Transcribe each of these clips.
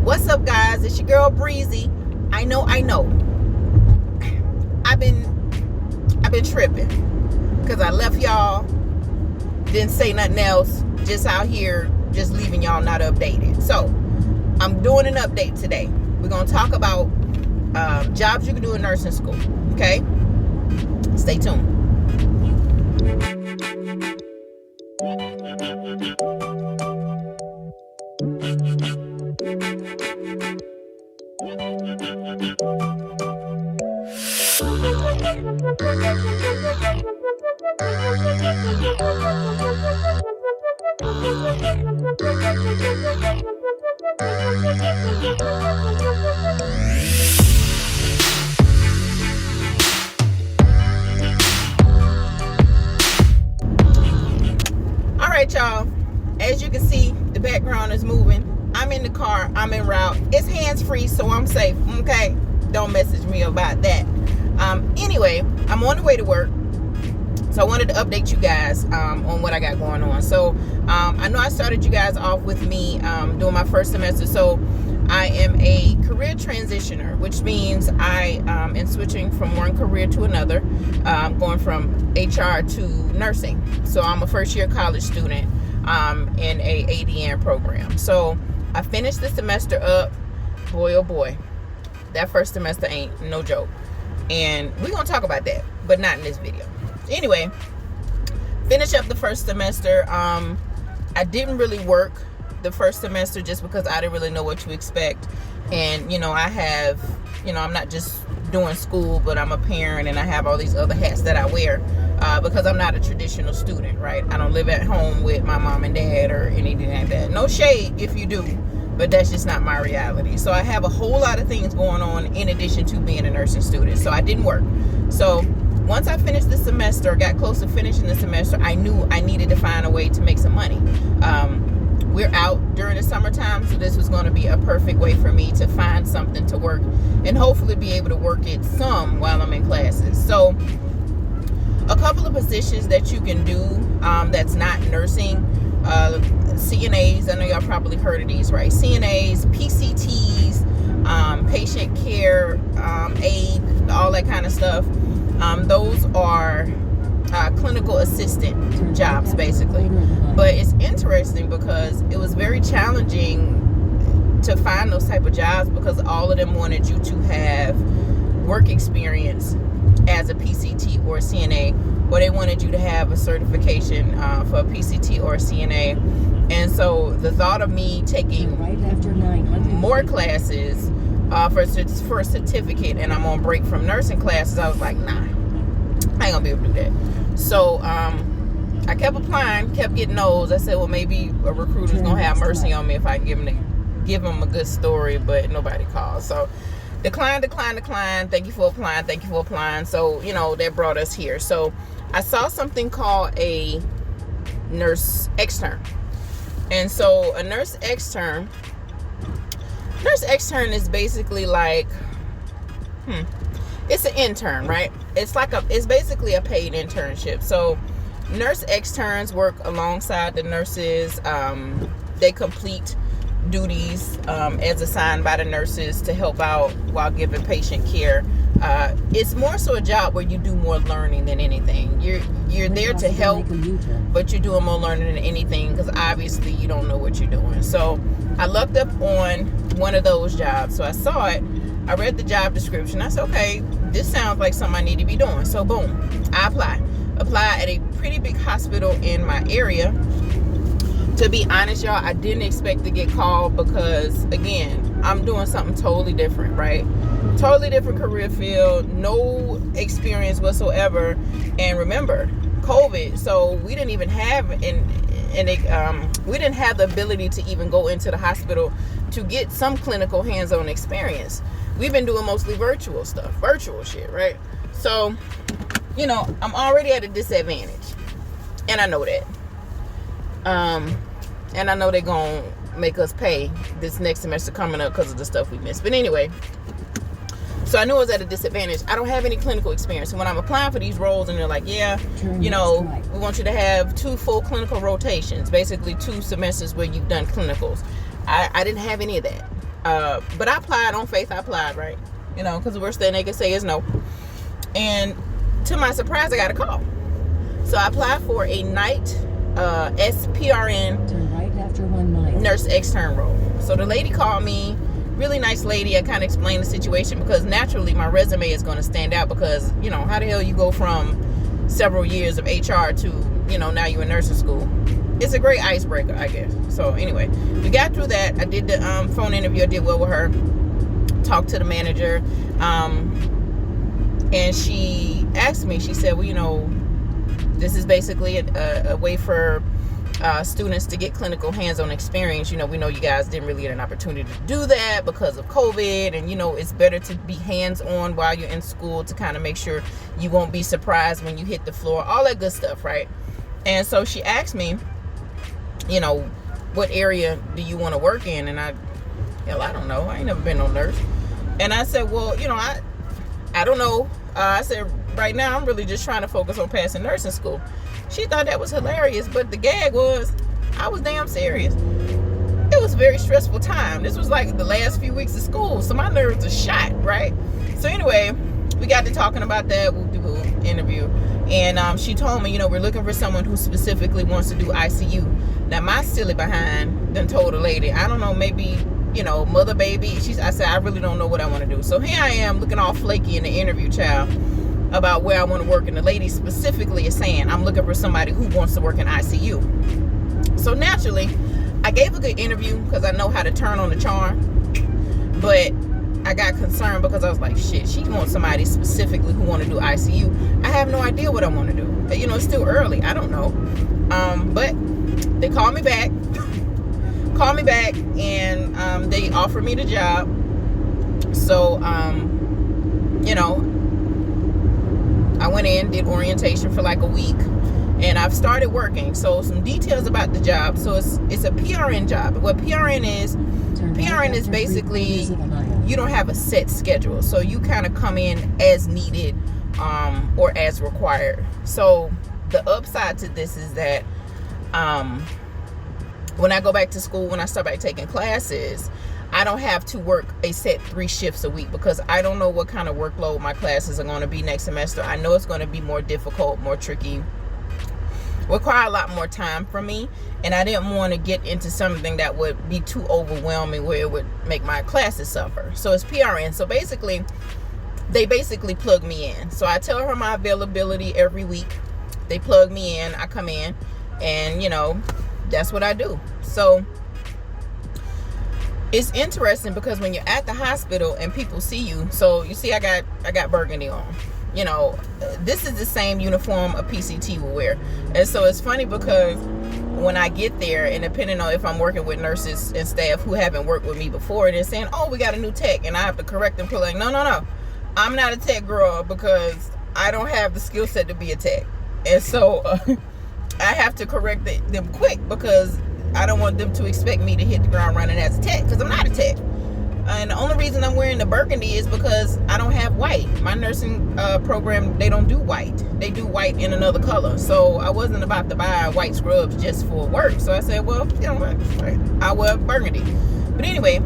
What's up, guys? It's your girl Breezy. I know. I've been tripping because I left y'all, didn't say nothing else, just out here, just leaving y'all not updated. So I'm doing an update today. We're gonna talk about jobs you can do in nursing school. Okay, stay tuned. Alright, y'all, as you can see, the background is moving. I'm in the car, I'm en route. It's hands-free, so I'm safe. Okay, don't message me about that. Anyway, I'm on the way to work, so I wanted to update you guys on what I got going on. So I know I started you guys off with me doing my first semester. So I am a career transitioner, which means I am switching from one career to another, going from HR to nursing. So I'm a first-year college student in a ADN program. So I finished the semester up. Boy, oh boy, that first semester ain't no joke. And we're going to talk about that, but not in this video. Anyway, finish up the first semester. I didn't really work the first semester just because I didn't really know what to expect. And, I'm not just doing school, but I'm a parent and I have all these other hats that I wear because I'm not a traditional student, right? I don't live at home with my mom and dad or anything like that. No shade if you do, but that's just not my reality. So I have a whole lot of things going on in addition to being a nursing student. So I didn't work. So once I finished the semester, got close to finishing the semester, I knew I needed to find a way to make some money. We're out during the summertime, so this was going to be a perfect way for me to find something to work and hopefully be able to work it some while I'm in classes. So a couple of positions that you can do that's not nursing, CNAs, I know y'all probably heard of these, right? CNAs, PCTs, patient care aid, all that kind of stuff. Those are clinical assistant jobs, basically. But it's interesting because it was very challenging to find those type of jobs because all of them wanted you to have work experience as a PCT or a CNA, or they wanted you to have a certification for a PCT or a CNA. And so the thought of me taking more classes for a certificate, and I'm on break from nursing classes, I was like, nah, I ain't gonna be able to do that. So I kept applying, kept getting those. I said, well, maybe a recruiter's gonna have mercy on me if I give them a good story, but nobody called. So decline. Thank you for applying. So, that brought us here. So I saw something called a nurse extern. And so a nurse extern is basically like, it's an intern, right? It's basically a paid internship. So nurse externs work alongside the nurses. They complete duties as assigned by the nurses to help out while giving patient care. It's more so a job where you do more learning than anything. You're there to help, but you're doing more learning than anything because obviously you don't know what you're doing. So I looked up on one of those jobs. So I saw it. I read the job description. I said, okay, this sounds like something I need to be doing. So boom, I applied at a pretty big hospital in my area. To be honest, y'all, I didn't expect to get called because, again, I'm doing something totally different, right? Totally different career field, no experience whatsoever. And remember, COVID, so we didn't even have we didn't have the ability to even go into the hospital to get some clinical hands-on experience. We've been doing mostly virtual shit, right? So, I'm already at a disadvantage, and I know that. And I know they're going to make us pay this next semester coming up because of the stuff we missed. But anyway, So I knew I was at a disadvantage. I don't have any clinical experience. So when I'm applying for these roles and they're like, yeah, you know, we want you to have 2 full clinical rotations, basically 2 semesters where you've done clinicals. I didn't have any of that. But I applied on faith. I applied, right? You know, because the worst thing they can say is no. And to my surprise, I got a call. So I applied for a night SPRN turn right after 1 mile. nurse extern role. So the lady called me, really nice lady. I kind of explained the situation because naturally my resume is going to stand out because, you know, how the hell you go from several years of HR to, you know, now you're in nursing school. It's a great icebreaker, I guess. So anyway, we got through that. I did the phone interview. I did well with her. Talked to the manager. And she asked me, she said, well, you know, this is basically a way for students to get clinical hands-on experience. You know, we know you guys didn't really get an opportunity to do that because of COVID, and you know, it's better to be hands-on while you're in school to kind of make sure you won't be surprised when you hit the floor, all that good stuff, right? And so she asked me, you know, what area do you want to work in? And I don't know, I ain't never been no nurse. And I said, well, you know, I don't know. I said, right now I'm really just trying to focus on passing nursing school. She thought that was hilarious, but the gag was, I was damn serious. It was a very stressful time. This was like the last few weeks of school, so my nerves are shot, right? So anyway, we got to talking about that interview, and she told me, you know, we're looking for someone who specifically wants to do ICU. Now my silly behind then told the lady, I don't know, maybe, you know, mother, baby. I said, I really don't know what I want to do. So here I am looking all flaky in the interview, child, about where I want to work. And the lady specifically is saying, I'm looking for somebody who wants to work in ICU. So naturally, I gave a good interview because I know how to turn on the charm. But I got concerned because I was like, shit, she wants somebody specifically who want to do ICU. I have no idea what I want to do. You know, it's still early. I don't know. But they called me back. And they offered me the job. So you know, I went in, did orientation for like a week, and I've started working. So some details about the job. So it's a PRN job. What PRN is basically, you don't have a set schedule, so you kind of come in as needed or as required. So the upside to this is that when I go back to school, when I start back taking classes, I don't have to work a set 3 shifts a week because I don't know what kind of workload my classes are going to be next semester. I know it's going to be more difficult, more tricky, require a lot more time from me, and I didn't want to get into something that would be too overwhelming where it would make my classes suffer. So it's PRN. So basically, they plug me in. So I tell her my availability every week. They plug me in. I come in, and you know, that's what I do. So it's interesting because when you're at the hospital and people see you, so you see I got burgundy on. You know, this is the same uniform a PCT will wear. And so it's funny because when I get there, and depending on if I'm working with nurses and staff who haven't worked with me before, they're saying, oh, we got a new tech, and I have to correct them, like, no, I'm not a tech girl because I don't have the skill set to be a tech. And so I have to correct them quick because I don't want them to expect me to hit the ground running as a tech, because I'm not a tech. And the only reason I'm wearing the burgundy is because I don't have white. My nursing program, they don't do white. They do white in another color. So I wasn't about to buy white scrubs just for work. So I said, well, you know what, I'll wear burgundy. But anyway,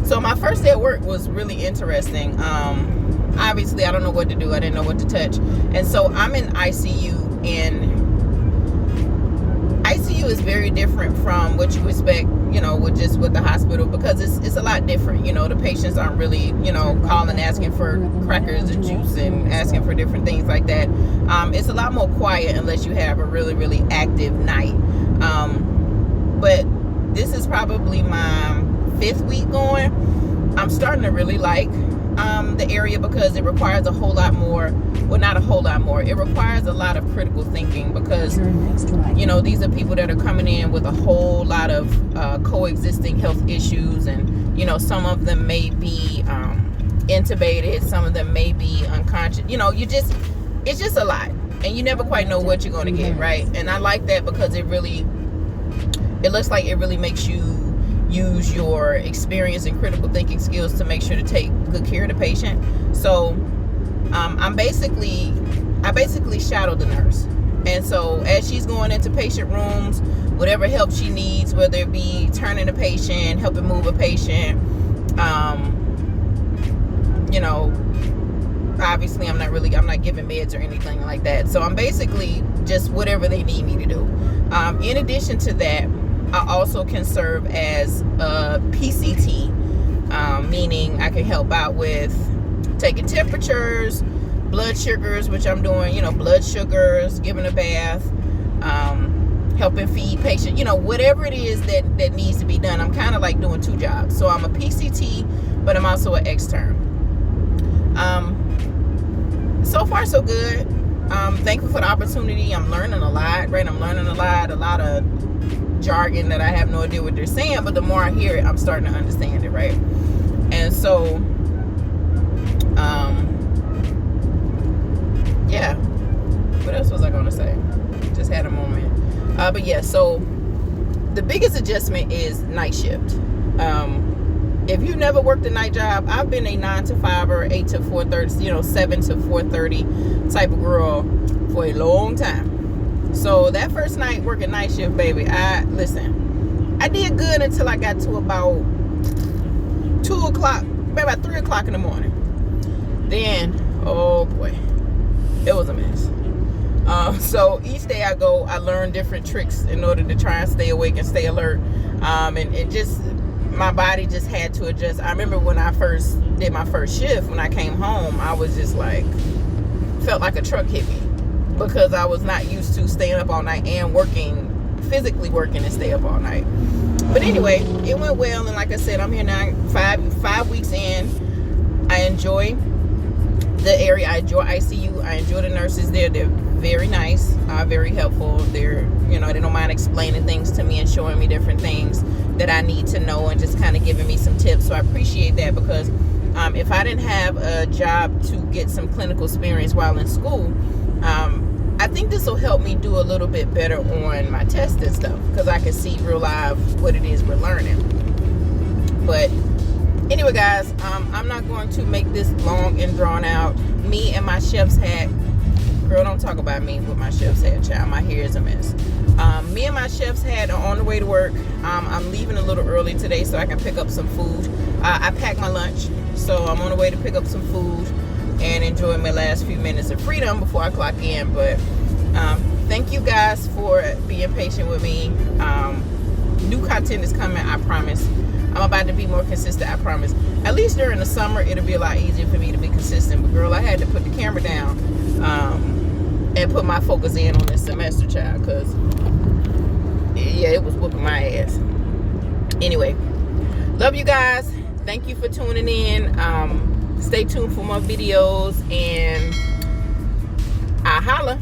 so my first day at work was really interesting. Obviously, I don't know what to do. I didn't know what to touch. And so I'm in ICU, and ICU is very different from what you expect, you know, with the hospital, because it's a lot different. You know, the patients aren't really, you know, calling asking for crackers and juice and asking for different things like that. It's a lot more quiet unless you have a really, really active night. But this is probably my 5th week going. I'm starting to really like the area because it requires a whole lot more. Well, not a whole lot more. It requires a lot of critical thinking because, you know, these are people that are coming in with a whole lot of coexisting health issues, and, you know, some of them may be intubated, some of them may be unconscious. You know, it's just a lot, and you never quite know what you're going to get, right? And I like that because it looks like it really makes you use your experience and critical thinking skills to make sure to take good care of the patient. So I basically shadow the nurse. And so as she's going into patient rooms, whatever help she needs, whether it be turning a patient, helping move a patient, you know, obviously I'm not giving meds or anything like that. So I'm basically just whatever they need me to do. In addition to that, I also can serve as a PCT, meaning I can help out with taking temperatures, blood sugars, which I'm doing, you know, blood sugars, giving a bath, helping feed patients, you know, whatever it is that needs to be done. I'm kind of like doing two jobs. So I'm a PCT, but I'm also an extern. So far so good. Thankful for the opportunity. I'm learning a lot, right? I'm learning a lot of jargon that I have no idea what they're saying, but the more I hear it, I'm starting to understand it, right? And so yeah, what else was I gonna say? Just had a moment. But yeah, so the biggest adjustment is night shift. If you've never worked a night job, I've been a 9 to 5 or 8 to 4:30, you know, 7 to 4:30 type of girl for a long time. So that first night working night shift, baby, I did good until I got to about 2 o'clock, maybe about 3 o'clock in the morning. Then, oh boy, it was a mess. So each day I go, I learn different tricks in order to try and stay awake and stay alert. And it just, my body just had to adjust. I remember when I first did my first shift, when I came home, I was just like, felt like a truck hit me, because I was not used to staying up all night and physically working and stay up all night. But anyway, it went well, and like I said, I'm here now, five weeks in. I enjoy the area. I enjoy ICU. I enjoy the nurses there. They're very nice, very helpful. They're, you know, they don't mind explaining things to me and showing me different things that I need to know and just kind of giving me some tips. So I appreciate that, because if I didn't have a job to get some clinical experience while in school, I think this will help me do a little bit better on my tests and stuff, because I can see real live what it is we're learning. But anyway, guys, I'm not going to make this long and drawn out. Me and my chef's hat, girl, don't talk about me with my chef's hat, child. My hair is a mess. Me and my chef's hat are on the way to work. I'm leaving a little early today so I can pick up some food. I packed my lunch, so I'm on the way to pick up some food and enjoy my last few minutes of freedom before I clock in. But thank you guys for being patient with me. New content is coming, I promise. I'm about to be more consistent, I promise. At least during the summer, it'll be a lot easier for me to be consistent. But girl, I had to put the camera down and put my focus in on this semester, child, because yeah, it was whooping my ass. Anyway, love you guys. Thank you for tuning in. Stay tuned for more videos, and I holla.